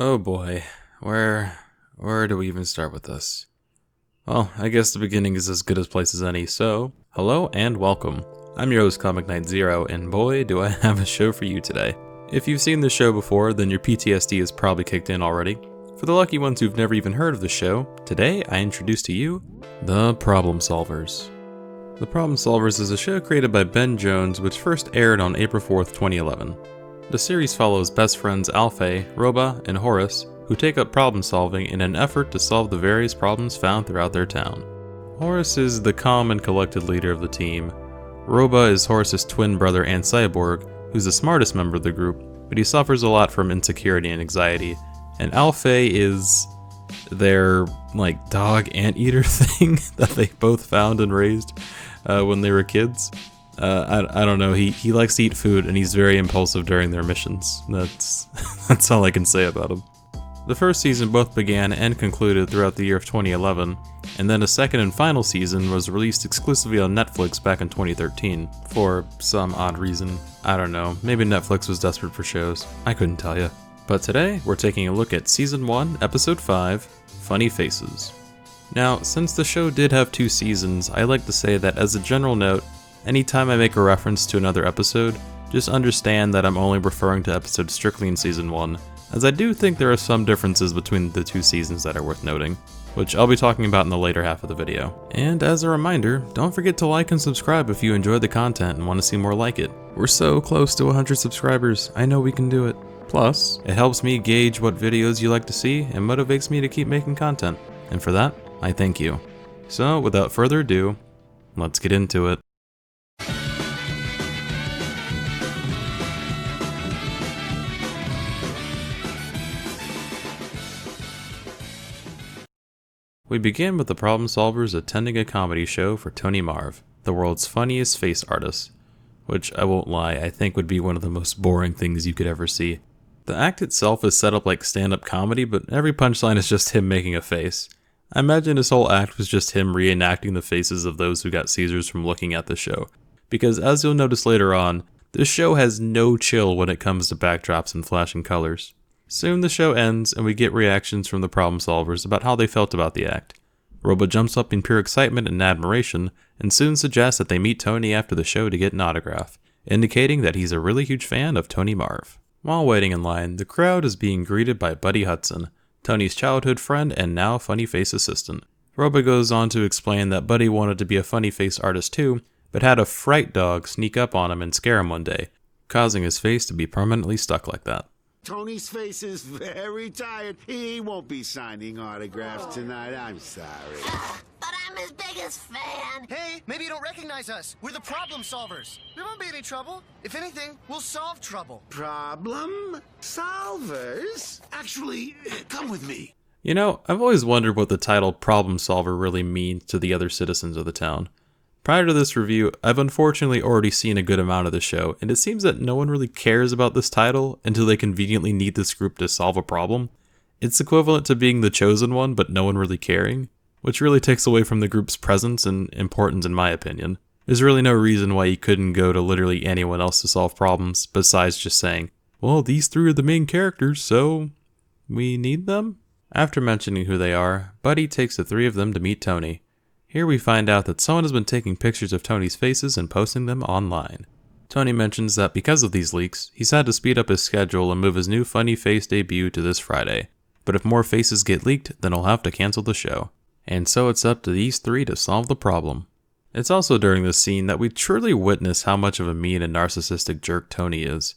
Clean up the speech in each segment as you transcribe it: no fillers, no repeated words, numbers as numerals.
Oh boy, where do we even start with this? Well, I guess the beginning is as good a place as any, so hello and welcome. I'm your host Comic Knight Zero, and boy do I have a show for you today. If you've seen the show before, then your PTSD is probably kicked in already. For the lucky ones who've never even heard of the show, today I introduce to you the Problem Solverz. The Problem Solverz is a show created by Ben Jones which first aired on April 4th, 2011. The series follows best friends Alfei, Roba, and Horace, who take up problem solving in an effort to solve the various problems found throughout their town. Horace is the calm and collected leader of the team. Roba is Horace's twin brother and cyborg, who's the smartest member of the group, but he suffers a lot from insecurity and anxiety. And Alfei is their, dog anteater thing that they both found and raised when they were kids. I don't know, he likes to eat food and he's very impulsive during their missions. That's all I can say about him. The first season both began and concluded throughout the year of 2011, and then a second and final season was released exclusively on Netflix back in 2013, for some odd reason. I don't know, maybe Netflix was desperate for shows, I couldn't tell you. But today, we're taking a look at Season 1, Episode 5, Funny Faces. Now, since the show did have 2 seasons, I like to say that as a general note, anytime I make a reference to another episode, just understand that I'm only referring to episodes strictly in Season 1, as I do think there are some differences between the 2 seasons that are worth noting, which I'll be talking about in the later half of the video. And as a reminder, don't forget to like and subscribe if you enjoyed the content and want to see more like it. We're so close to 100 subscribers, I know we can do it. Plus, it helps me gauge what videos you like to see and motivates me to keep making content, and for that, I thank you. So, without further ado, let's get into it. We begin with the Problem Solvers attending a comedy show for Tony Marv, the world's funniest face artist, which I won't lie, I think would be one of the most boring things you could ever see. The act itself is set up like stand-up comedy, but every punchline is just him making a face. I imagine his whole act was just him reenacting the faces of those who got seizures from looking at the show, because as you'll notice later on, this show has no chill when it comes to backdrops and flashing colors. Soon the show ends and we get reactions from the Problem Solvers about how they felt about the act. Roba jumps up in pure excitement and admiration and soon suggests that they meet Tony after the show to get an autograph, indicating that he's a really huge fan of Tony Marv. While waiting in line, the crowd is being greeted by Buddy Hudson, Tony's childhood friend and now funny face assistant. Roba goes on to explain that Buddy wanted to be a funny face artist too, but had a fright dog sneak up on him and scare him one day, causing his face to be permanently stuck like that. Tony's face is very tired. He won't be signing autographs tonight. I'm sorry. But I'm his biggest fan. Hey, maybe you don't recognize us. We're the Problem Solvers. There won't be any trouble. If anything, we'll solve trouble. Problem Solvers? Actually, come with me. You know, I've always wondered what the title Problem Solver really means to the other citizens of the town. Prior to this review, I've unfortunately already seen a good amount of the show, and it seems that no one really cares about this title until they conveniently need this group to solve a problem. It's equivalent to being the chosen one, but no one really caring, which really takes away from the group's presence and importance in my opinion. There's really no reason why you couldn't go to literally anyone else to solve problems, besides just saying, well, these 3 are the main characters, so we need them? After mentioning who they are, Buddy takes the 3 of them to meet Tony. Here we find out that someone has been taking pictures of Tony's faces and posting them online. Tony mentions that because of these leaks, he's had to speed up his schedule and move his new funny face debut to this Friday. But if more faces get leaked, then he'll have to cancel the show. And so it's up to these 3 to solve the problem. It's also during this scene that we truly witness how much of a mean and narcissistic jerk Tony is.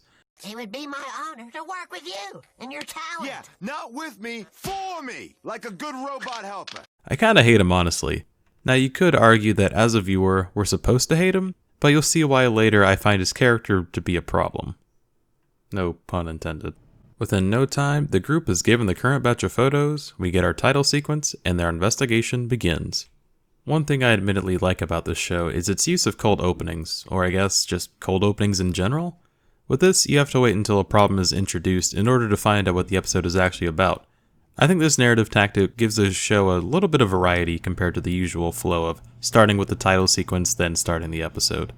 It would be my honor to work with you and your talent. Yeah, not with me, for me, like a good robot helper. I kinda hate him honestly. Now you could argue that as a viewer, we're supposed to hate him, but you'll see why later I find his character to be a problem. No pun intended. Within no time, the group is given the current batch of photos, we get our title sequence, and their investigation begins. One thing I admittedly like about this show is its use of cold openings, or I guess just cold openings in general. With this, you have to wait until a problem is introduced in order to find out what the episode is actually about. I think this narrative tactic gives the show a little bit of variety compared to the usual flow of starting with the title sequence then starting the episode.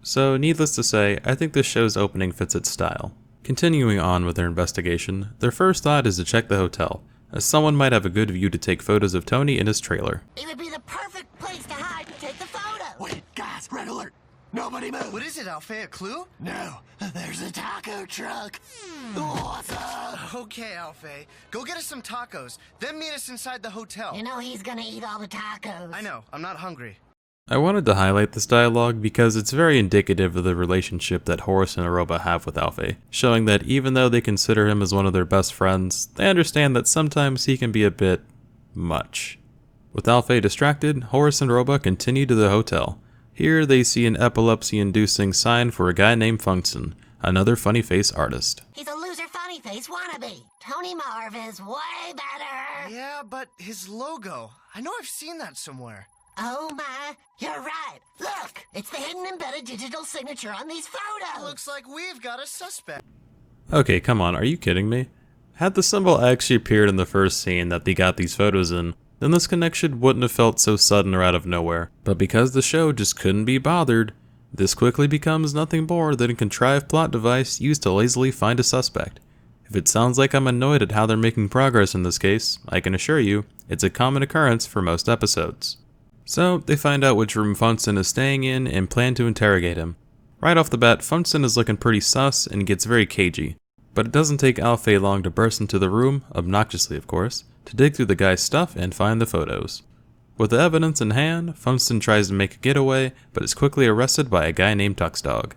So needless to say, I think this show's opening fits its style. Continuing on with their investigation, their first thought is to check the hotel, as someone might have a good view to take photos of Tony in his trailer. It would be the perfect place to hide and take the photo. Wait, guys, red alert. Nobody move. What is it, Alfie? A clue? No, there's a taco truck. Awesome. Okay, Alfie. Go get us some tacos, then meet us inside the hotel. You know he's gonna eat all the tacos. I know. I'm not hungry. I wanted to highlight this dialogue because it's very indicative of the relationship that Horace and Aroba have with Alfie, showing that even though they consider him as one of their best friends, they understand that sometimes he can be a bit much. With Alfie distracted, Horace and Aroba continue to the hotel. Here they see an epilepsy-inducing sign for a guy named Function, another funny face artist. He's a loser funny face wannabe. Tony Marv is way better. Yeah, but his logo. I know I've seen that somewhere. Oh my, you're right. Look, it's the hidden embedded digital signature on these photos. Looks like we've got a suspect. Okay, come on, are you kidding me? Had the symbol actually appeared in the first scene that they got these photos in, then this connection wouldn't have felt so sudden or out of nowhere. But because the show just couldn't be bothered, this quickly becomes nothing more than a contrived plot device used to lazily find a suspect. If it sounds like I'm annoyed at how they're making progress in this case, I can assure you, it's a common occurrence for most episodes. So, they find out which room Funson is staying in and plan to interrogate him. Right off the bat, Funson is looking pretty sus and gets very cagey. But it doesn't take Alfie long to burst into the room, obnoxiously of course, to dig through the guy's stuff and find the photos. With the evidence in hand, Funson tries to make a getaway, but is quickly arrested by a guy named Tuxdog.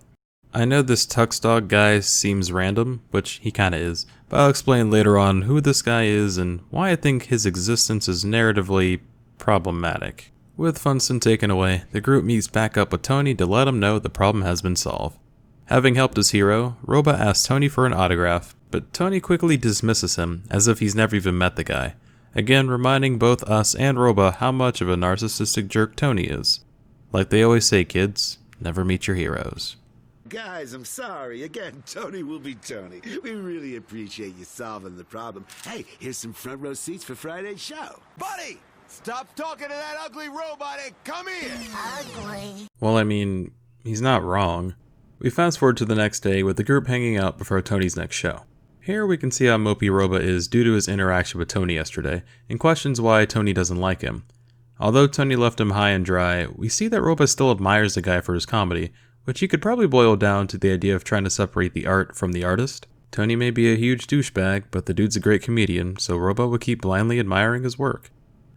I know this Tuxdog guy seems random, which he kinda is, but I'll explain later on who this guy is and why I think his existence is narratively problematic. With Funson taken away, the group meets back up with Tony to let him know the problem has been solved. Having helped his hero, Roba asks Tony for an autograph, but Tony quickly dismisses him as if he's never even met the guy, again reminding both us and Roba how much of a narcissistic jerk Tony is. Like they always say, kids, never meet your heroes. Guys, I'm sorry. Again, Tony will be Tony. We really appreciate you solving the problem. Hey, here's some front row seats for Friday's show. Buddy, stop talking to that ugly robot and come here. Ugly. Well, I mean, he's not wrong. We fast forward to the next day with the group hanging out before Tony's next show. Here we can see how mopey Roba is due to his interaction with Tony yesterday, and questions why Tony doesn't like him. Although Tony left him high and dry, we see that Roba still admires the guy for his comedy, which you could probably boil down to the idea of trying to separate the art from the artist. Tony may be a huge douchebag, but the dude's a great comedian, so Roba would keep blindly admiring his work.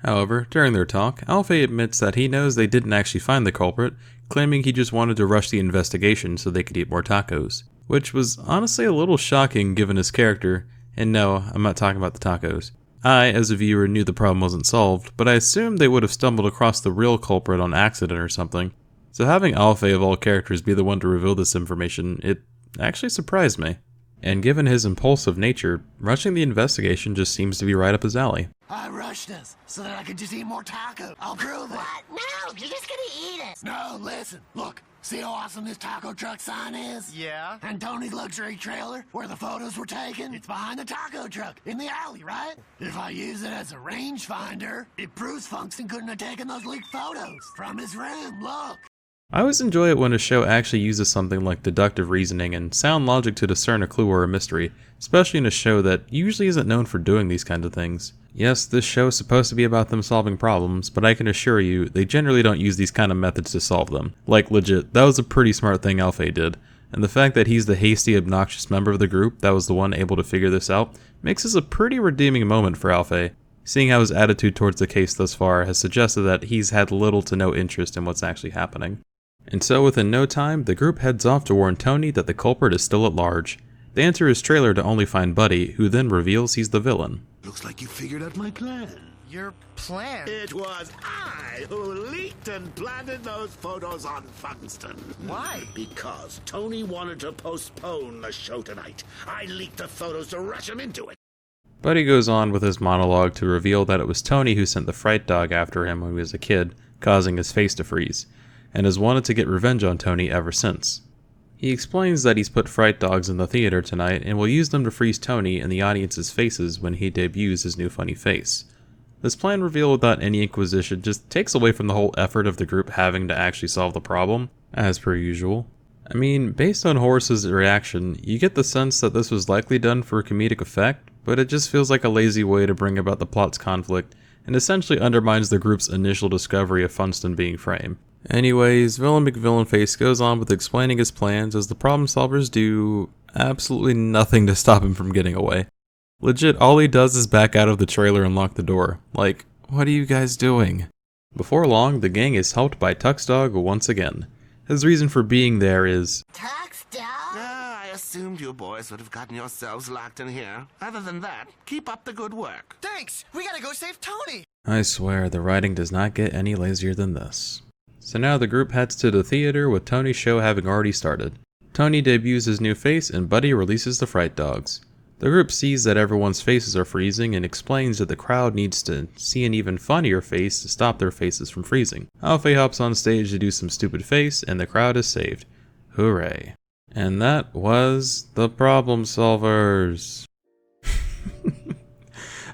However, during their talk, Alfie admits that he knows they didn't actually find the culprit, claiming he just wanted to rush the investigation so they could eat more tacos. Which was honestly a little shocking given his character, and no, I'm not talking about the tacos. I, as a viewer, knew the problem wasn't solved, but I assumed they would have stumbled across the real culprit on accident or something. So having Alfie of all characters be the one to reveal this information, it actually surprised me. And given his impulsive nature, rushing the investigation just seems to be right up his alley. I rushed us so that I could just eat more tacos. I'll prove it. What? No, you're just gonna eat it. No, listen. Look, see how awesome this taco truck sign is? Yeah? And Tony's luxury trailer, where the photos were taken, it's behind the taco truck, in the alley, right? If I use it as a rangefinder, it proves Function couldn't have taken those leaked photos from his room, look. I always enjoy it when a show actually uses something like deductive reasoning and sound logic to discern a clue or a mystery, especially in a show that usually isn't known for doing these kinds of things. Yes, this show is supposed to be about them solving problems, but I can assure you, they generally don't use these kind of methods to solve them. Like legit, that was a pretty smart thing Alfie did, and the fact that he's the hasty, obnoxious member of the group that was the one able to figure this out makes this a pretty redeeming moment for Alfie, seeing how his attitude towards the case thus far has suggested that he's had little to no interest in what's actually happening. And so within no time, the group heads off to warn Tony that the culprit is still at large. They enter his trailer to only find Buddy, who then reveals he's the villain. Looks like you figured out my plan. Your plan? It was I who leaked and planted those photos on Funston. Why? Because Tony wanted to postpone the show tonight. I leaked the photos to rush him into it. Buddy goes on with his monologue to reveal that it was Tony who sent the fright dog after him when he was a kid, causing his face to freeze, and has wanted to get revenge on Tony ever since. He explains that he's put fright dogs in the theater tonight and will use them to freeze Tony and the audience's faces when he debuts his new funny face. This plan revealed without any inquisition just takes away from the whole effort of the group having to actually solve the problem, as per usual. I mean, based on Horace's reaction, you get the sense that this was likely done for comedic effect, but it just feels like a lazy way to bring about the plot's conflict, and essentially undermines the group's initial discovery of Funston being Frame. Anyways, Villain McVillainface goes on with explaining his plans as the Problem Solvers do absolutely nothing to stop him from getting away. Legit, all he does is back out of the trailer and lock the door. Like, what are you guys doing? Before long, the gang is helped by Tuck's dog once again. His reason for being there is, Tuck's dog? I assumed you boys would have gotten yourselves locked in here. Other than that, keep up the good work. Thanks! We gotta go save Tony! I swear, the writing does not get any lazier than this. So now the group heads to the theater with Tony's show having already started. Tony debuts his new face and Buddy releases the fright dogs. The group sees that everyone's faces are freezing and explains that the crowd needs to see an even funnier face to stop their faces from freezing. Alfie hops on stage to do some stupid face and the crowd is saved. Hooray. And that was the Problem Solvers.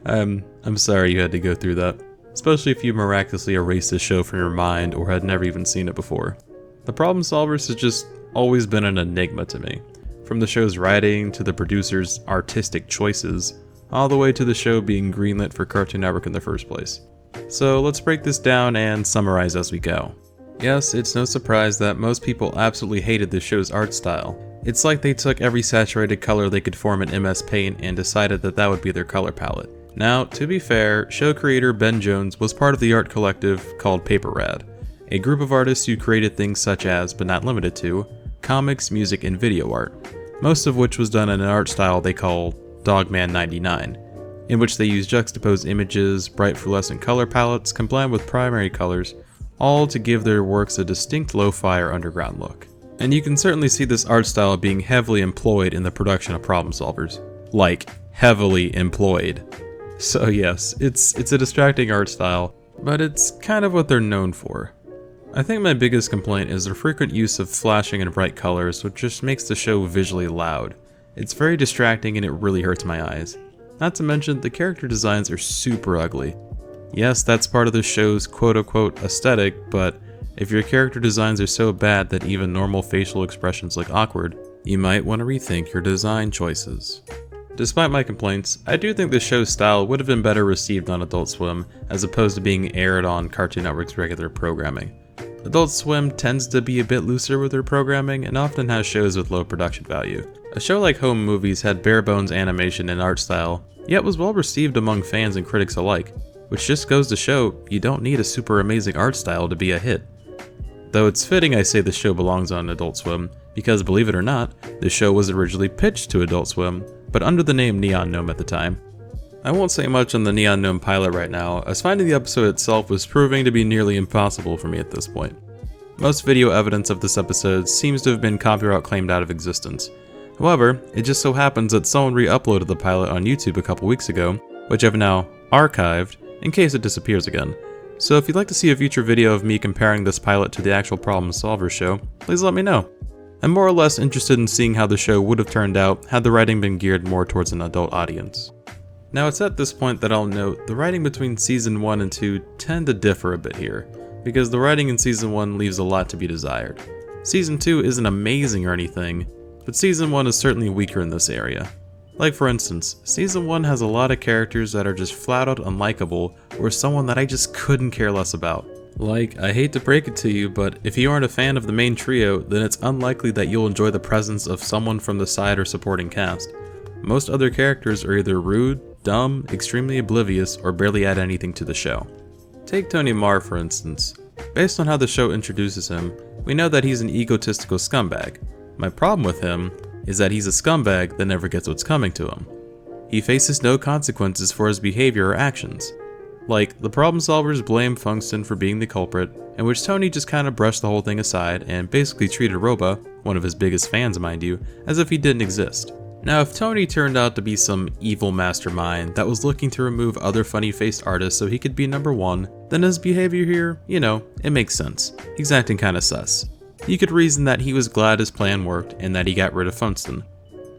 I'm sorry you had to go through that, especially if you miraculously erased the show from your mind or had never even seen it before. The Problem Solvers has just always been an enigma to me. From the show's writing, to the producer's artistic choices, all the way to the show being greenlit for Cartoon Network in the first place. So let's break this down and summarize as we go. Yes, it's no surprise that most people absolutely hated the show's art style. It's like they took every saturated color they could form in MS Paint and decided that that would be their color palette. Now, to be fair, show creator Ben Jones was part of the art collective called Paper Rad, a group of artists who created things such as, but not limited to, comics, music, and video art, most of which was done in an art style they call Dogman 99, in which they use juxtaposed images, bright fluorescent color palettes combined with primary colors, all to give their works a distinct lo-fi or underground look. And you can certainly see this art style being heavily employed in the production of Problem Solvers. Like, heavily employed. So yes, it's a distracting art style, but it's kind of what they're known for. I think my biggest complaint is their frequent use of flashing and bright colors, which just makes the show visually loud. It's very distracting and it really hurts my eyes. Not to mention, the character designs are super ugly. Yes, that's part of the show's quote-unquote aesthetic, but if your character designs are so bad that even normal facial expressions look awkward, you might want to rethink your design choices. Despite my complaints, I do think the show's style would have been better received on Adult Swim, as opposed to being aired on Cartoon Network's regular programming. Adult Swim tends to be a bit looser with their programming and often has shows with low production value. A show like Home Movies had bare bones animation and art style, yet was well received among fans and critics alike, which just goes to show you don't need a super amazing art style to be a hit. Though it's fitting I say the show belongs on Adult Swim, because believe it or not, the show was originally pitched to Adult Swim, but under the name Neon Gnome at the time. I won't say much on the Neon Gnome pilot right now, as finding the episode itself was proving to be nearly impossible for me at this point. Most video evidence of this episode seems to have been copyright claimed out of existence. However, it just so happens that someone re-uploaded the pilot on YouTube a couple weeks ago, which I've now archived in case it disappears again. So if you'd like to see a future video of me comparing this pilot to the actual Problem Solverz show, please let me know. I'm more or less interested in seeing how the show would have turned out had the writing been geared more towards an adult audience. Now it's at this point that I'll note the writing between Season 1 and 2 tend to differ a bit here, because the writing in Season 1 leaves a lot to be desired. Season 2 isn't amazing or anything, but Season 1 is certainly weaker in this area. Like for instance, Season 1 has a lot of characters that are just flat out unlikable or someone that I just couldn't care less about. Like, I hate to break it to you, but if you aren't a fan of the main trio, then it's unlikely that you'll enjoy the presence of someone from the side or supporting cast. Most other characters are either rude, dumb, extremely oblivious, or barely add anything to the show. Take Tony Marr for instance. Based on how the show introduces him, we know that he's an egotistical scumbag. My problem with him is that he's a scumbag that never gets what's coming to him. He faces no consequences for his behavior or actions. Like, the Problem Solvers blame Funston for being the culprit, in which Tony just kinda brushed the whole thing aside and basically treated Roba, one of his biggest fans mind you, as if he didn't exist. Now if Tony turned out to be some evil mastermind that was looking to remove other funny-faced artists so he could be number one, then his behavior here, it makes sense. He's acting kinda sus. You could reason that he was glad his plan worked and that he got rid of Funston.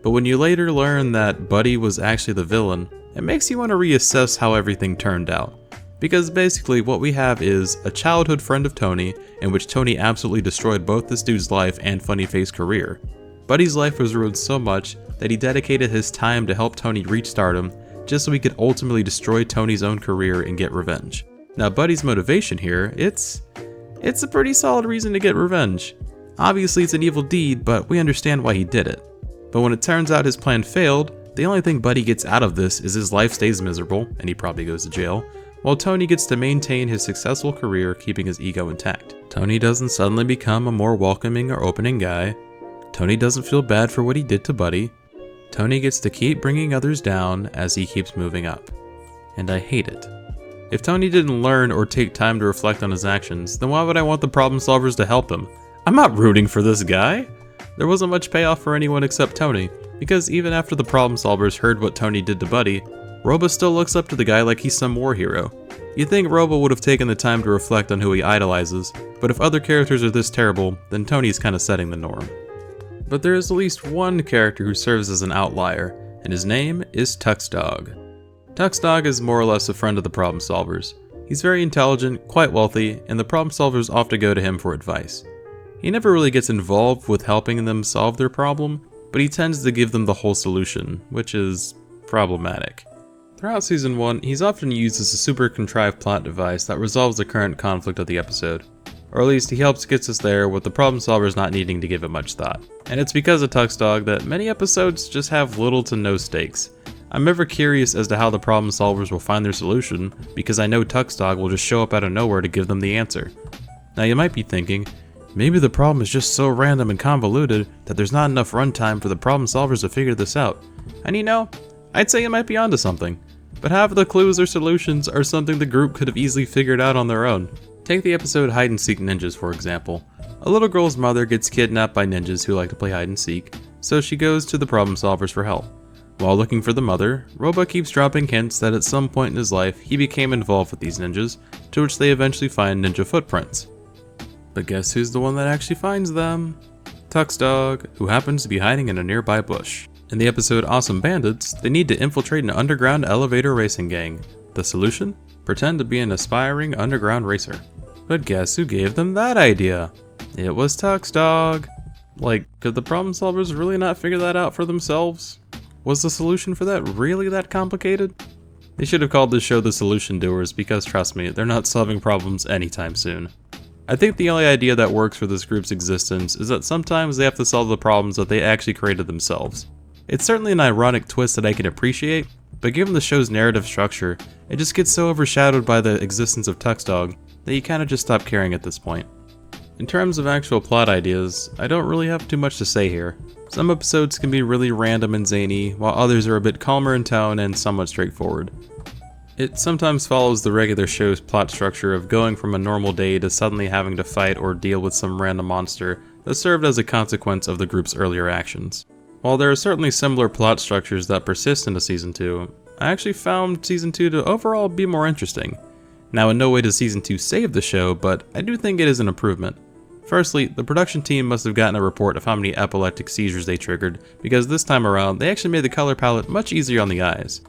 But when you later learn that Buddy was actually the villain, it makes you want to reassess how everything turned out. Because basically what we have is a childhood friend of Tony, in which Tony absolutely destroyed both this dude's life and Funny Face career. Buddy's life was ruined so much that he dedicated his time to help Tony reach stardom, just so he could ultimately destroy Tony's own career and get revenge. Now Buddy's motivation here, it's a pretty solid reason to get revenge. Obviously it's an evil deed, but we understand why he did it. But when it turns out his plan failed, the only thing Buddy gets out of this is his life stays miserable, and he probably goes to jail, while Tony gets to maintain his successful career keeping his ego intact. Tony doesn't suddenly become a more welcoming or opening guy. Tony doesn't feel bad for what he did to Buddy. Tony gets to keep bringing others down as he keeps moving up. And I hate it. If Tony didn't learn or take time to reflect on his actions, then why would I want the Problem Solvers to help him? I'm not rooting for this guy! There wasn't much payoff for anyone except Tony, because even after the Problem Solvers heard what Tony did to Buddy, Robo still looks up to the guy like he's some war hero. You'd think Robo would have taken the time to reflect on who he idolizes, but if other characters are this terrible, then Tony's kinda setting the norm. But there is at least one character who serves as an outlier, and his name is Tuxdog. Tuxdog is more or less a friend of the Problem Solvers. He's very intelligent, quite wealthy, and the Problem Solvers often go to him for advice. He never really gets involved with helping them solve their problem, but he tends to give them the whole solution, which is problematic. Throughout Season 1, he's often used as a super contrived plot device that resolves the current conflict of the episode. Or at least he helps gets us there with the Problem Solvers not needing to give it much thought. And it's because of Tuxdog that many episodes just have little to no stakes. I'm ever curious as to how the Problem Solvers will find their solution, because I know Tuxdog will just show up out of nowhere to give them the answer. Now you might be thinking, maybe the problem is just so random and convoluted that there's not enough runtime for the Problem Solvers to figure this out. And you know, I'd say you might be onto something. But half of the clues or solutions are something the group could have easily figured out on their own. Take the episode Hide and Seek Ninjas for example. A little girl's mother gets kidnapped by ninjas who like to play hide and seek, so she goes to the Problem Solvers for help. While looking for the mother, Robo keeps dropping hints that at some point in his life he became involved with these ninjas, to which they eventually find ninja footprints. But guess who's the one that actually finds them? Tuxdog, who happens to be hiding in a nearby bush. In the episode Awesome Bandits, they need to infiltrate an underground elevator racing gang. The solution? Pretend to be an aspiring underground racer. But guess who gave them that idea? It was Tuxdog. Like, could the Problem Solvers really not figure that out for themselves? Was the solution for that really that complicated? They should have called this show The Solution Doers because trust me, they're not solving problems anytime soon. I think the only idea that works for this group's existence is that sometimes they have to solve the problems that they actually created themselves. It's certainly an ironic twist that I can appreciate, but given the show's narrative structure, it just gets so overshadowed by the existence of Tuxdog that you kinda just stop caring at this point. In terms of actual plot ideas, I don't really have too much to say here. Some episodes can be really random and zany, while others are a bit calmer in tone and somewhat straightforward. It sometimes follows the regular show's plot structure of going from a normal day to suddenly having to fight or deal with some random monster that served as a consequence of the group's earlier actions. While there are certainly similar plot structures that persist into Season 2, I actually found Season 2 to overall be more interesting. Now in no way does Season 2 save the show, but I do think it is an improvement. Firstly, the production team must have gotten a report of how many epileptic seizures they triggered, because this time around they actually made the color palette much easier on the eyes.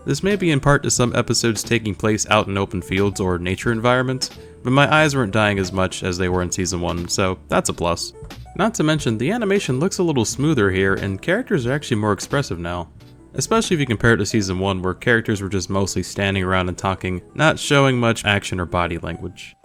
This may be in part to some episodes taking place out in open fields or nature environments, but my eyes weren't dying as much as they were in Season 1, so that's a plus. Not to mention, the animation looks a little smoother here and characters are actually more expressive now. Especially if you compare it to Season 1 where characters were just mostly standing around and talking, not showing much action or body language.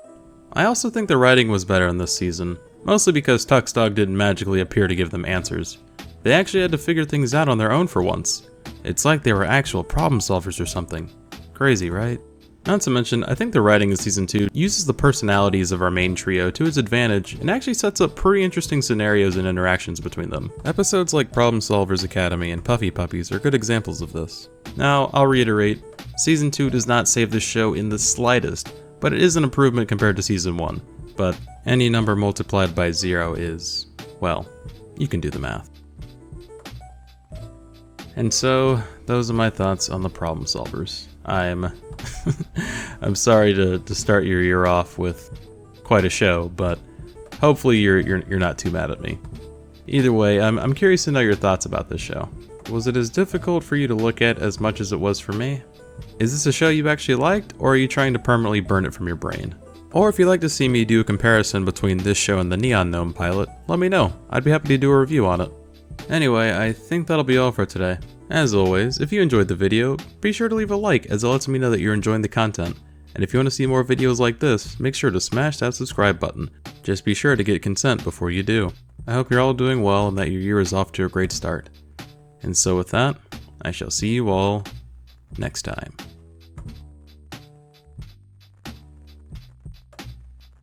I also think the writing was better in this season, mostly because Tuxdog didn't magically appear to give them answers. They actually had to figure things out on their own for once. It's like they were actual problem solvers or something. Crazy, right? Not to mention, I think the writing in Season 2 uses the personalities of our main trio to its advantage and actually sets up pretty interesting scenarios and interactions between them. Episodes like Problem Solverz Academy and Puffy Puppies are good examples of this. Now, I'll reiterate, Season 2 does not save the show in the slightest, but it is an improvement compared to Season 1. But any number multiplied by 0 is, well, you can do the math. And so, those are my thoughts on the Problem Solvers. I'm sorry to start your year off with quite a show, but hopefully you're not too mad at me. Either way, I'm curious to know your thoughts about this show. Was it as difficult for you to look at as much as it was for me? Is this a show you actually liked, or are you trying to permanently burn it from your brain? Or if you'd like to see me do a comparison between this show and the Neon Gnome pilot, let me know. I'd be happy to do a review on it. Anyway, I think that'll be all for today. As always, if you enjoyed the video, be sure to leave a like as it lets me know that you're enjoying the content. And if you want to see more videos like this, make sure to smash that subscribe button. Just be sure to get consent before you do. I hope you're all doing well and that your year is off to a great start. And so with that, I shall see you all next time.